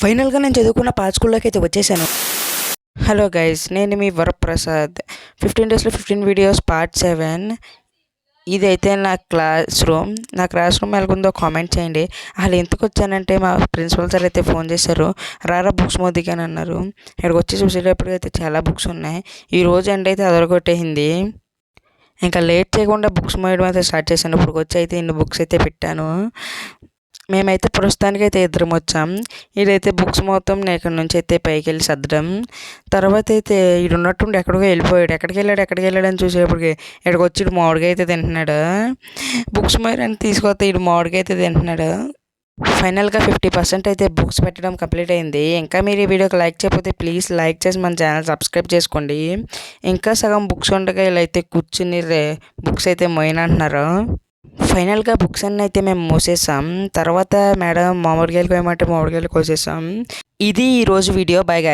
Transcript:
ఫైనల్గా నేను చదువుకున్న పాత స్కూల్లోకి అయితే వచ్చేసాను. హలో గైస్, నేను మీ వరప్రసాద్. 15 డేస్లో 15 వీడియోస్ పార్ట్ 7. ఇదైతే నా క్లాస్ రూమ్. నా క్లాస్ రూమ్ ఎలాగుందో కామెంట్ చేయండి. అసలు ఎందుకు వచ్చానంటే మా ప్రిన్సిపల్ సార్ అయితే ఫోన్ చేశారు, రారా బుక్స్ మోదికి అని అన్నారు. ఇక్కడికి వచ్చి చూసేటప్పటికి అయితే చాలా బుక్స్ ఉన్నాయి. ఈరోజు ఎండ్ అయితే అదరగొట్టేసింది. ఇంకా లేట్ చేయకుండా బుక్స్ మోయడం అయితే స్టార్ట్ చేశాను. ఇప్పుడు వచ్చి అయితే ఇన్ని బుక్స్ అయితే పెట్టాను. మేమైతే ప్రస్తుతానికైతే ఇద్దరం వచ్చాం. ఇదైతే బుక్స్ మొత్తం నేను ఇక్కడ నుంచి అయితే పైకి వెళ్ళి సర్దడం. తర్వాత అయితే ఇడు ఉన్నట్టుండి ఎక్కడికో వెళ్ళిపోయాడు. ఎక్కడికి వెళ్ళాడు అని చూసేటప్పటికి ఇక్కడికి వచ్చి ఇడు మామిడికాయ అయితే తింటున్నాడు. బుక్స్ మరి తీసుకొస్తే ఇడు మామిడికాయ అయితే తింటున్నాడు. ఫైనల్గా 50% అయితే బుక్స్ పెట్టడం కంప్లీట్ అయింది. ఇంకా మీరు ఈ వీడియోకి లైక్ చేయకపోతే ప్లీజ్ లైక్ చేసి మన ఛానల్ సబ్స్క్రైబ్ చేసుకోండి. ఇంకా సగం బుక్స్ ఉండగా ఇలా అయితే కూర్చుని బుక్స్ అయితే మోయనంటున్నారు. ఫైనల్గా బుక్స్ అన్నీ అయితే మేము మూసేసాం. తర్వాత మేడం మామిడికాయలు కోయమంటే మామిడికాయలు కోసేసాం. ఇది ఈరోజు వీడియో. Bye guys.